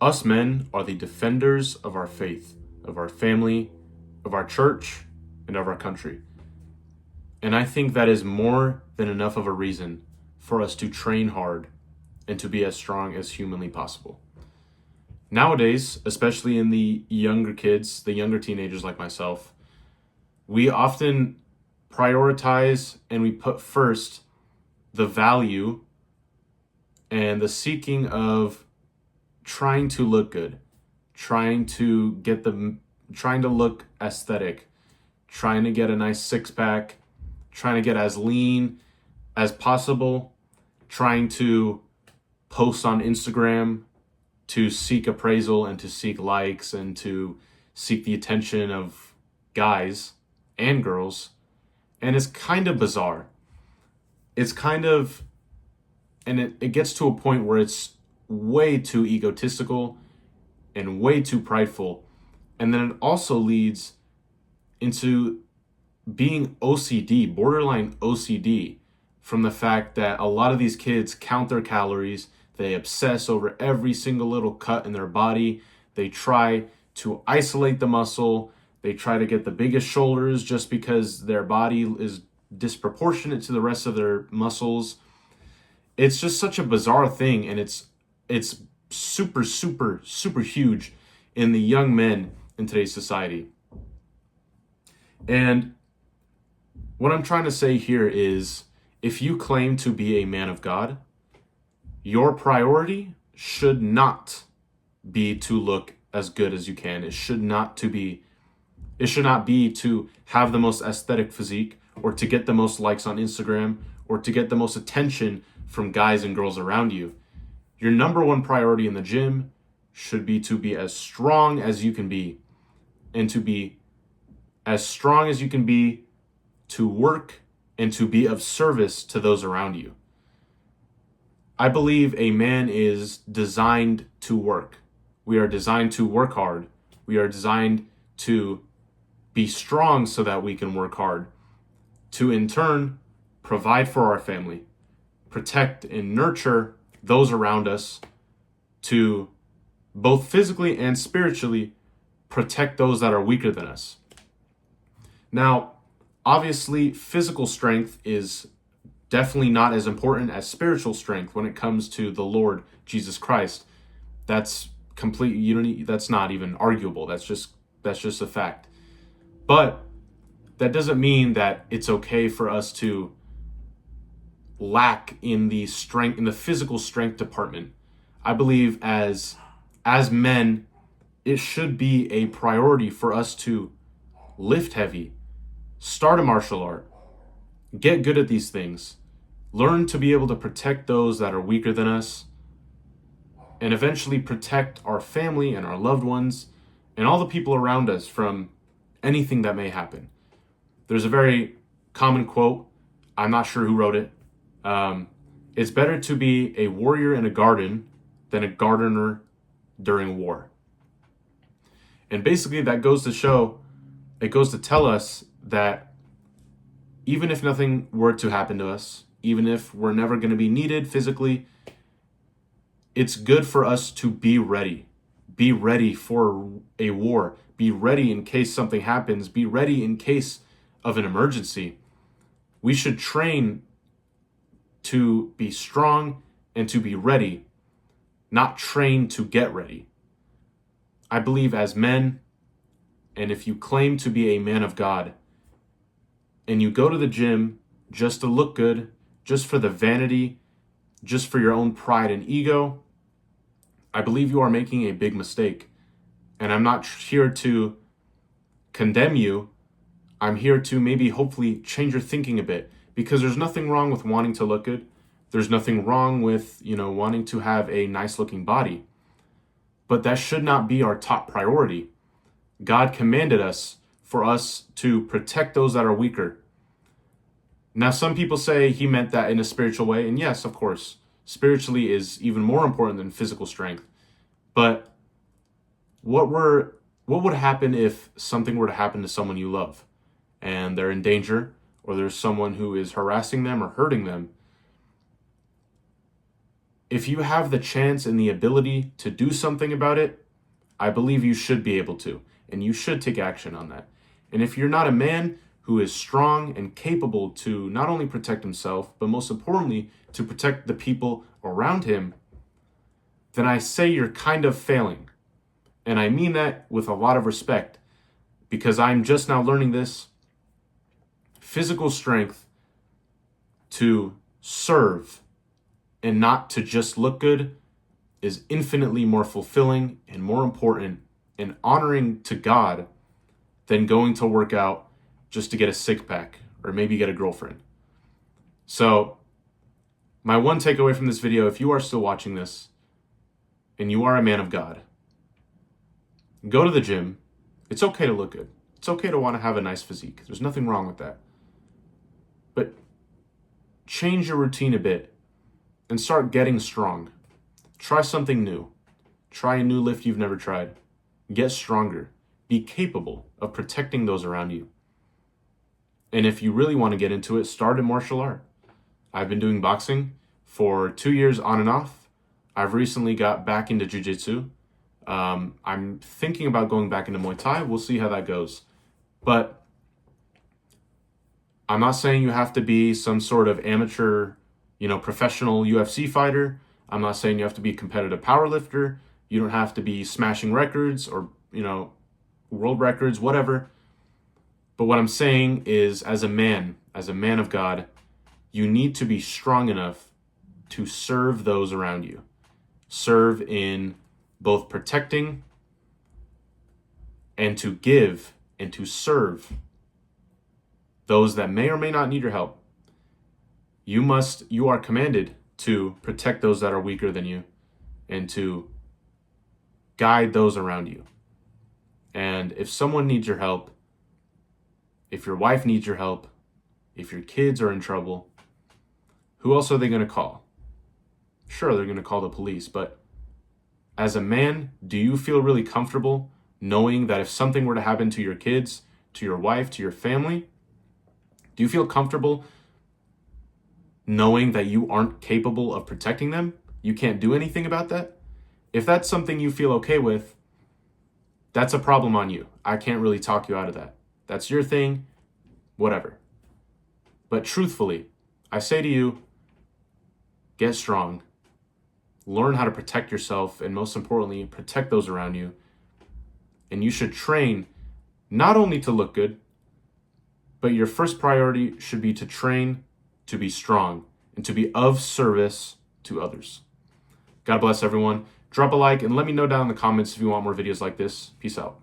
Us men are the defenders of our faith, of our family, of our church, and of our country. And I think that is more than enough of a reason for us to train hard and to be as strong as humanly possible. Nowadays, especially in the younger kids, the younger teenagers like myself, we often prioritize and we put first the value and the seeking of trying to look good, trying to look aesthetic, trying to get a nice six pack, trying to get as lean as possible, trying to post on Instagram to seek appraisal and to seek likes and to seek the attention of guys and girls. And it's kind of bizarre. It's kind of, and it gets to a point where it's way too egotistical and way too prideful. And then it also leads into being OCD, borderline OCD, from the fact that a lot of these kids count their calories. They obsess over every single little cut in their body. They try to isolate the muscle. They try to get the biggest shoulders just because their body is disproportionate to the rest of their muscles. It's just such a bizarre thing, and it's super, super, super huge in the young men in today's society. And what I'm trying to say here is, if you claim to be a man of God, your priority should not be to look as good as you can. It should not be to have the most aesthetic physique, or to get the most likes on Instagram, or to get the most attention from guys and girls around you. Your number one priority in the gym should be to be as strong as you can be, and to be as strong as you can be to work and to be of service to those around you. I believe a man is designed to work. We are designed to work hard. We are designed to be strong so that we can work hard, to in turn provide for our family, protect and nurture those around us, to both physically and spiritually protect those that are weaker than us. Now, obviously, physical strength is definitely not as important as spiritual strength when it comes to the Lord Jesus Christ. That's complete unity. That's not even arguable. That's just a fact. But that doesn't mean that it's okay for us to lack in the physical strength department. I believe as men, it should be a priority for us to lift heavy, start a martial art, get good at these things, learn to be able to protect those that are weaker than us, and eventually protect our family and our loved ones and all the people around us from anything that may happen. There's a very common quote. I'm not sure who wrote it. It's better to be a warrior in a garden than a gardener during war. And basically that goes to tell us that even if nothing were to happen to us, even if we're never going to be needed physically, it's good for us to be ready. Be ready for a war. Be ready in case something happens. Be ready in case of an emergency. We should train to be strong and to be ready, not train to get ready. I believe as men, and if you claim to be a man of God, and you go to the gym just to look good, just for the vanity, just for your own pride and ego, I believe you are making a big mistake. And I'm not here to condemn you. I'm here to maybe hopefully change your thinking a bit, because there's nothing wrong with wanting to look good. There's nothing wrong with, wanting to have a nice looking body. But that should not be our top priority. God commanded us for us to protect those that are weaker. Now, some people say he meant that in a spiritual way. And yes, of course, spiritually is even more important than physical strength. But what would happen if something were to happen to someone you love and they're in danger, or there's someone who is harassing them or hurting them? if you have the chance and the ability to do something about it, I believe you should be able to, and you should take action on that. And if you're not a man who is strong and capable to not only protect himself, but most importantly, to protect the people around him, then I say you're kind of failing. And I mean that with a lot of respect, because I'm just now learning this. Physical strength to serve and not to just look good is infinitely more fulfilling and more important and honoring to God than going to work out just to get a six pack or maybe get a girlfriend. So my one takeaway from this video, if you are still watching this and you are a man of God, go to the gym. It's okay to look good. It's okay to want to have a nice physique. There's nothing wrong with that. But change your routine a bit and start getting strong. Try something new. Try a new lift you've never tried. Get stronger. Be capable of protecting those around you. And if you really want to get into it, start in martial art. I've been doing boxing for 2 years on and off. I've recently got back into jiu-jitsu. I'm thinking about going back into Muay Thai. We'll see how that goes. But I'm not saying you have to be some sort of amateur, professional UFC fighter. I'm not saying you have to be a competitive powerlifter. You don't have to be smashing records or, world records, whatever. But what I'm saying is, as a man of God, you need to be strong enough to serve those around you. Serve in both protecting and to give and to serve those that may or may not need your help. You are commanded to protect those that are weaker than you and to guide those around you. And if someone needs your help, if your wife needs your help, if your kids are in trouble, who else are they going to call? Sure, they're going to call the police, but as a man, do you feel really comfortable knowing that if something were to happen to your kids, to your wife, to your family, do you feel comfortable knowing that you aren't capable of protecting them? You can't do anything about that? If that's something you feel okay with, that's a problem on you. I can't really talk you out of that. That's your thing, whatever. But truthfully, I say to you, get strong. Learn how to protect yourself, and most importantly, protect those around you. And you should train not only to look good, but your first priority should be to train to be strong and to be of service to others. God bless everyone. Drop a like and let me know down in the comments if you want more videos like this. Peace out.